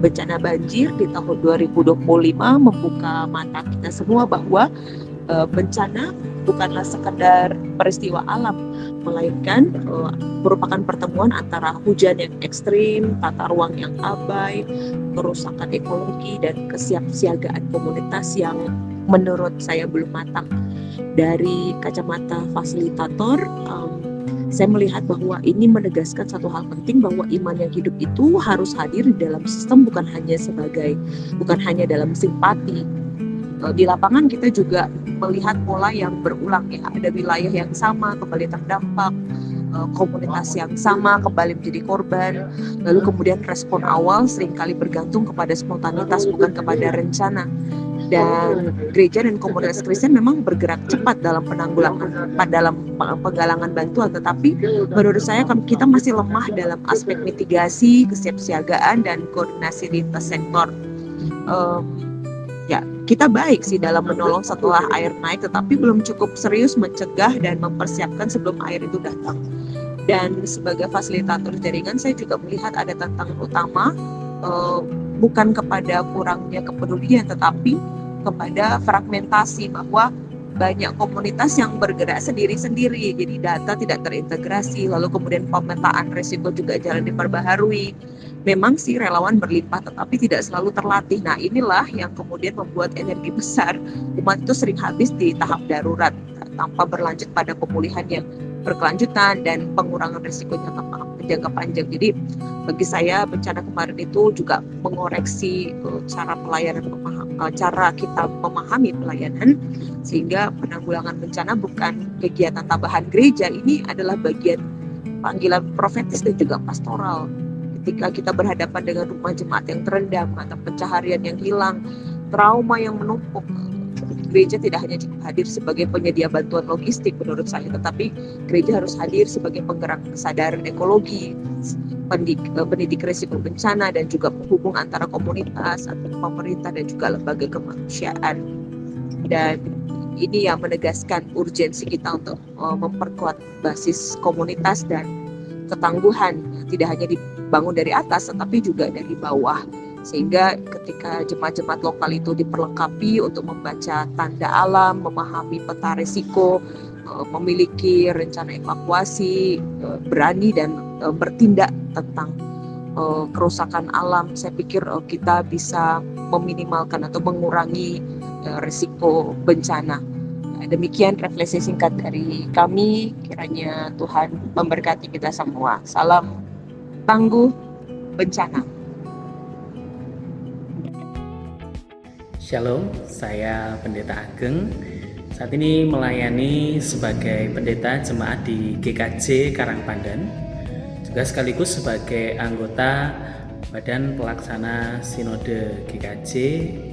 bencana banjir di tahun 2025 membuka mata kita semua bahwa bencana bukanlah sekedar peristiwa alam, melainkan merupakan pertemuan antara hujan yang ekstrim, tata ruang yang abai, kerusakan ekologi, dan kesiapsiagaan komunitas yang menurut saya belum matang. Dari kacamata fasilitator, saya melihat bahwa ini menegaskan satu hal penting, bahwa iman yang hidup itu harus hadir di dalam sistem, bukan hanya dalam simpati. Di lapangan kita juga melihat pola yang berulang ya, ada wilayah yang sama kembali terdampak, komunitas yang sama kembali menjadi korban, lalu kemudian respon awal seringkali bergantung kepada spontanitas, bukan kepada rencana. Dan gereja dan komunitas Kristen memang bergerak cepat dalam penggalangan bantuan, tetapi menurut saya kita masih lemah dalam aspek mitigasi, kesiapsiagaan, dan koordinasi lintas sektor. Ya, kita baik sih dalam menolong setelah air naik, tetapi belum cukup serius mencegah dan mempersiapkan sebelum air itu datang. Dan sebagai fasilitator jaringan, saya juga melihat ada tantangan utama, bukan kepada kurangnya kepedulian, tetapi kepada fragmentasi, bahwa banyak komunitas yang bergerak sendiri-sendiri, jadi data tidak terintegrasi, lalu kemudian pemetaan risiko juga jarang diperbaharui. Memang sih relawan berlimpah, tetapi tidak selalu terlatih. Nah, inilah yang kemudian membuat energi besar umat itu sering habis di tahap darurat, tanpa berlanjut pada pemulihan yang berkelanjutan dan pengurangan risiko jangka panjang. Jadi bagi saya bencana kemarin itu juga mengoreksi cara kita memahami pelayanan, sehingga penanggulangan bencana bukan kegiatan tambahan gereja, ini adalah bagian panggilan profetis dan juga pastoral. Ketika kita berhadapan dengan rumah jemaat yang terendam, mata pencaharian yang hilang, trauma yang menumpuk, gereja tidak hanya cukup hadir sebagai penyedia bantuan logistik menurut saya, tetapi gereja harus hadir sebagai penggerak kesadaran ekologi, pendidik risiko bencana, dan juga penghubung antara komunitas, antara pemerintah, dan juga lembaga kemanusiaan. Dan ini yang menegaskan urgensi kita untuk memperkuat basis komunitas dan ketangguhan, tidak hanya dibangun dari atas tetapi juga dari bawah, sehingga ketika jemaat-jemaat lokal itu diperlengkapi untuk membaca tanda alam, memahami peta risiko, memiliki rencana evakuasi, berani dan bertindak tentang kerusakan alam, saya pikir kita bisa meminimalkan atau mengurangi risiko bencana. Demikian refleksi singkat dari kami. Kiranya Tuhan memberkati kita semua. Salam tangguh bencana. Shalom, saya Pendeta Ageng. Saat ini melayani sebagai pendeta jemaat di GKJ Karangpandan, juga sekaligus sebagai anggota Badan Pelaksana Sinode GKJ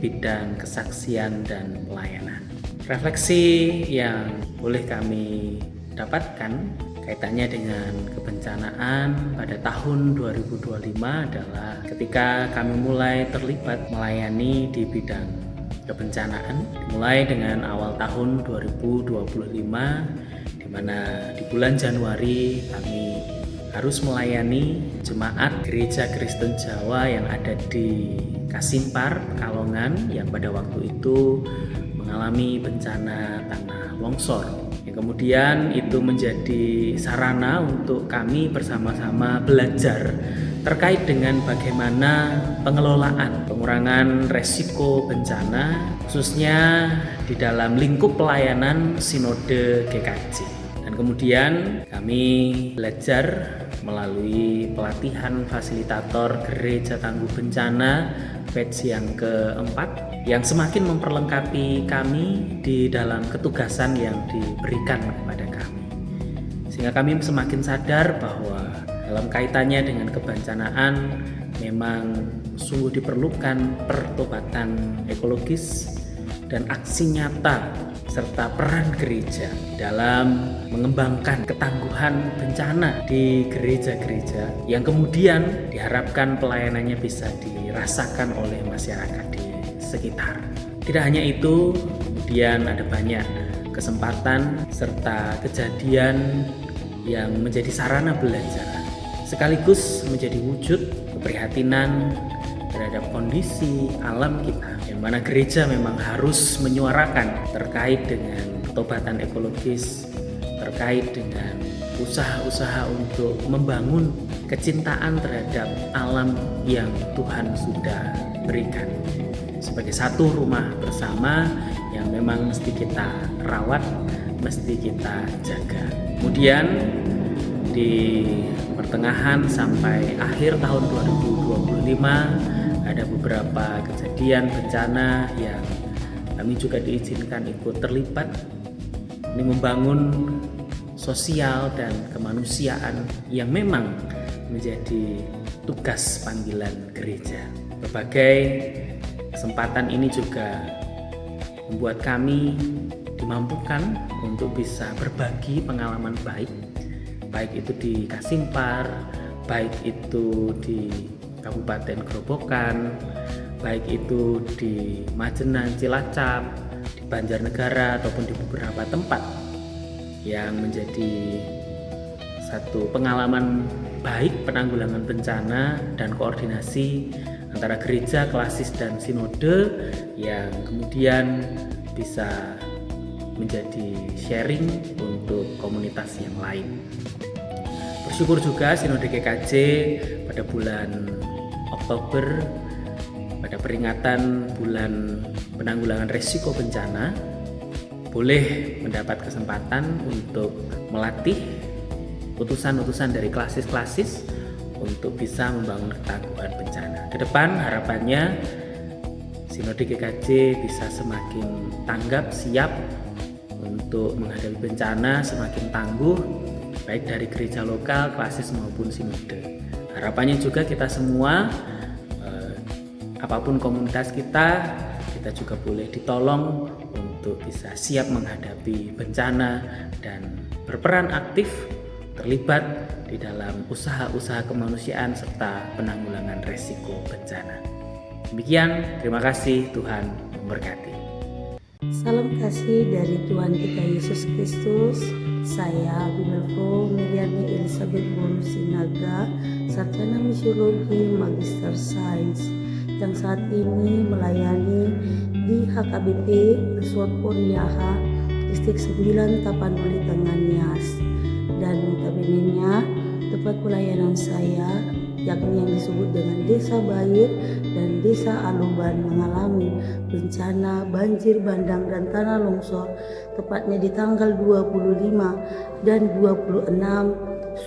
bidang kesaksian dan pelayanan. Refleksi yang boleh kami dapatkan kaitannya dengan kebencanaan pada tahun 2025 adalah ketika kami mulai terlibat melayani di bidang kebencanaan, mulai dengan awal tahun 2025, di mana di bulan Januari kami harus melayani jemaat Gereja Kristen Jawa yang ada di Kasimpar, Pekalongan, yang pada waktu itu mengalami bencana tanah longsor, yang kemudian itu menjadi sarana untuk kami bersama-sama belajar terkait dengan bagaimana pengurangan resiko bencana, khususnya di dalam lingkup pelayanan Sinode GKJ. Dan kemudian kami belajar melalui pelatihan fasilitator Gereja Tangguh Bencana batch yang keempat, yang semakin memperlengkapi kami di dalam ketugasan yang diberikan kepada kami, sehingga kami semakin sadar bahwa dalam kaitannya dengan kebencanaan memang sungguh diperlukan pertobatan ekologis dan aksi nyata serta peran gereja dalam mengembangkan ketangguhan bencana di gereja-gereja yang kemudian diharapkan pelayanannya bisa dirasakan oleh masyarakat di sekitar. Tidak hanya itu, kemudian ada banyak kesempatan serta kejadian yang menjadi sarana belajar sekaligus menjadi wujud keprihatinan terhadap kondisi alam kita, yang mana gereja memang harus menyuarakan terkait dengan ketobatan ekologis, terkait dengan usaha-usaha untuk membangun kecintaan terhadap alam yang Tuhan sudah berikan sebagai satu rumah bersama yang memang mesti kita rawat, mesti kita jaga. Kemudian di pertengahan sampai akhir tahun 2025 ada beberapa kejadian bencana yang kami juga diizinkan ikut terlibat. Ini membangun sosial dan kemanusiaan yang memang menjadi tugas panggilan gereja. Berbagai kesempatan ini juga membuat kami dimampukan untuk bisa berbagi pengalaman baik itu di Kasimpar, baik itu di Kabupaten Grobogan, baik itu di Majenan, Cilacap, di Banjarnegara ataupun di beberapa tempat yang menjadi satu pengalaman baik penanggulangan bencana dan koordinasi antara gereja klasis dan sinode yang kemudian bisa menjadi sharing untuk komunitas yang lain. Bersyukur juga Sinode GKJ pada bulan Oktober, pada peringatan bulan penanggulangan risiko bencana, boleh mendapat kesempatan untuk melatih utusan-utusan dari klasis-klasis untuk bisa membangun ketangguhan bencana. Ke depan harapannya Sinode GKJ bisa semakin tanggap, siap untuk menghadapi bencana, semakin tangguh, baik dari gereja lokal, klasis maupun sinode. Harapannya juga kita semua, apapun komunitas kita juga boleh ditolong untuk bisa siap menghadapi bencana dan berperan aktif terlibat di dalam usaha-usaha kemanusiaan serta penanggulangan resiko bencana. Demikian, terima kasih, Tuhan memberkati. Salam kasih dari Tuhan kita Yesus Kristus. Saya Bimelko Miriani Elizabeth Bonu Sinaga, sarjana misiologi Magister Sains yang saat ini melayani di HKBP Resort Poniaha, Distrik 9 Tapanuli Tengah Nias. Dan notabene-nya tempat pelayanan saya yakni yang disebut dengan Desa Bair dan Desa Aluban mengalami bencana banjir bandang dan tanah longsor tepatnya di tanggal 25 dan 26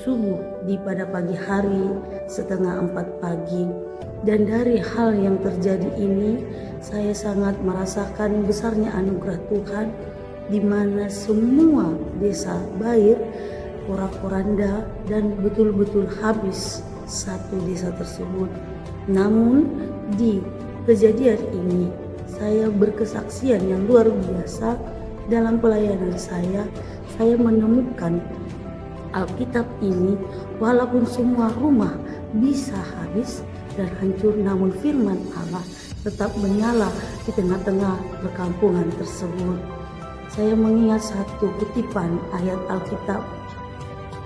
subuh pada pagi hari setengah 4 pagi. Dan dari hal yang terjadi ini saya sangat merasakan besarnya anugerah Tuhan di mana semua desa Bair porak-poranda dan betul-betul habis satu desa tersebut. Namun di kejadian ini saya berkesaksian yang luar biasa dalam pelayanan saya menemukan Alkitab ini walaupun semua rumah bisa habis dan hancur, namun firman Allah tetap menyala di tengah-tengah perkampungan tersebut. Saya mengingat satu kutipan ayat Alkitab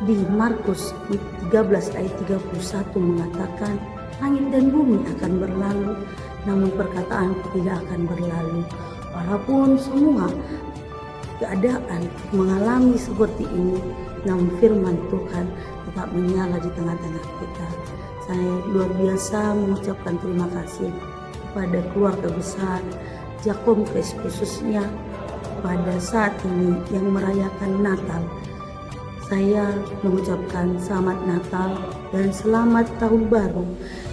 di Markus 13 ayat 31 mengatakan, langit dan bumi akan berlalu, namun perkataanku tidak akan berlalu. Walaupun semua keadaan mengalami seperti ini, namun firman Tuhan tetap menyala di tengah-tengah kita. Saya luar biasa mengucapkan terima kasih kepada keluarga besar Jakomkes khususnya pada saat ini yang merayakan Natal. Saya mengucapkan selamat Natal dan selamat Tahun Baru.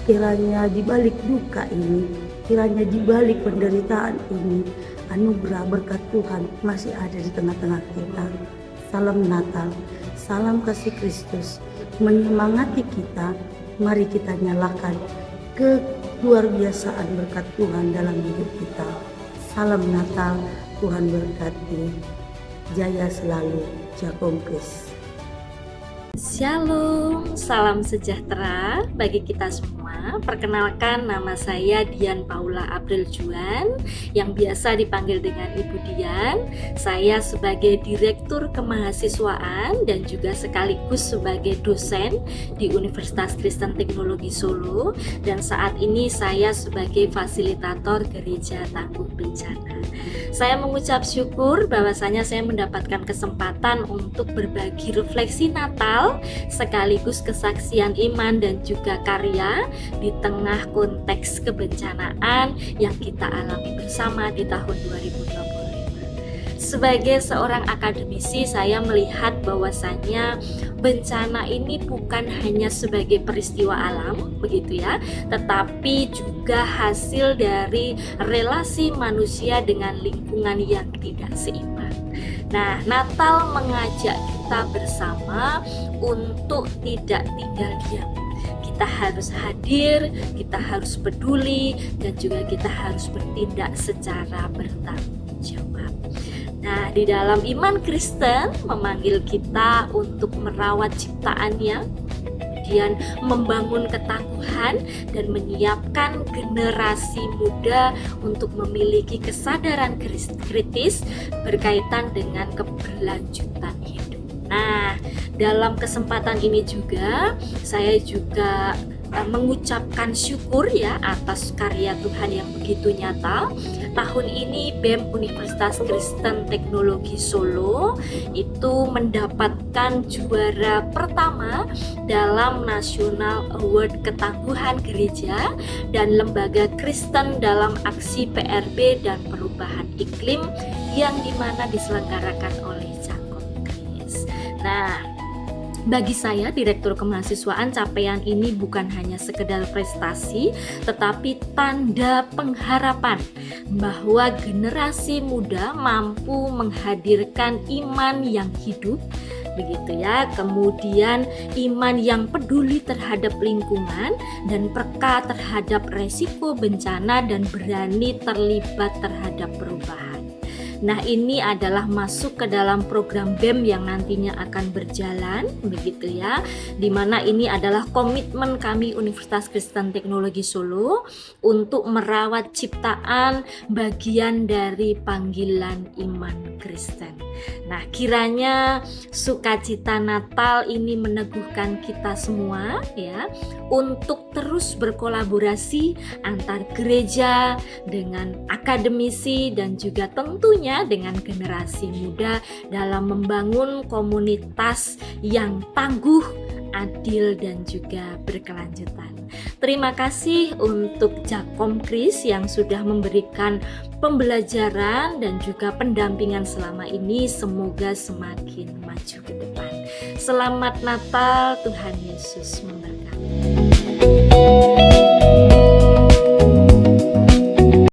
Kiranya di balik duka ini, kiranya di balik penderitaan ini, anugerah berkat Tuhan masih ada di tengah-tengah kita. Salam Natal, salam kasih Kristus, menyemangati kita. Mari kita nyalakan keluarbiasaan berkat Tuhan dalam hidup kita. Salam Natal, Tuhan berkati. Jaya selalu, Jakomkes. Shalom, salam sejahtera bagi kita semua. Perkenalkan, nama saya Dian Paula April Juan, yang biasa dipanggil dengan Ibu Dian. Saya sebagai Direktur Kemahasiswaan dan juga sekaligus sebagai dosen di Universitas Kristen Teknologi Solo, dan saat ini saya sebagai fasilitator Gereja Tangguh Bencana. Saya mengucap syukur bahwasanya saya mendapatkan kesempatan untuk berbagi refleksi Natal sekaligus kesaksian iman dan juga karya di tengah konteks kebencanaan yang kita alami bersama di tahun 2025. Sebagai seorang akademisi, saya melihat bahwasannya bencana ini bukan hanya sebagai peristiwa alam, begitu ya, tetapi juga hasil dari relasi manusia dengan lingkungan yang tidak seimbang. Nah, Natal mengajak kita bersama untuk tidak tinggal diam. Kita harus hadir, kita harus peduli, dan juga kita harus bertindak secara bertanggung jawab. Nah, di dalam iman Kristen memanggil kita untuk merawat ciptaannya, kemudian membangun ketangguhan dan menyiapkan generasi muda untuk memiliki kesadaran kritis berkaitan dengan keberlanjutan hidup. Nah, dalam kesempatan ini juga saya juga mengucapkan syukur ya atas karya Tuhan yang begitu nyata. Tahun ini BEM Universitas Kristen Teknologi Solo itu mendapatkan juara pertama dalam National Award Ketangguhan Gereja dan Lembaga Kristen dalam Aksi PRB dan Perubahan Iklim yang dimana diselenggarakan oleh Jakob Kris. Nah, bagi saya, Direktur Kemahasiswaan, capaian ini bukan hanya sekedar prestasi, tetapi tanda pengharapan bahwa generasi muda mampu menghadirkan iman yang hidup, begitu ya. Kemudian iman yang peduli terhadap lingkungan dan peka terhadap resiko bencana dan berani terlibat terhadap perubahan. Nah, ini adalah masuk ke dalam program BEM yang nantinya akan berjalan, begitu ya, dimana ini adalah komitmen kami Universitas Kristen Teknologi Solo untuk merawat ciptaan bagian dari panggilan iman Kristen. Nah, kiranya sukacita Natal ini meneguhkan kita semua ya untuk terus berkolaborasi antar gereja dengan akademisi dan juga tentunya dengan generasi muda dalam membangun komunitas yang tangguh, adil dan juga berkelanjutan. Terima kasih untuk Jakob Kris yang sudah memberikan pembelajaran dan juga pendampingan selama ini. Semoga semakin maju ke depan. Selamat Natal, Tuhan Yesus memberkati.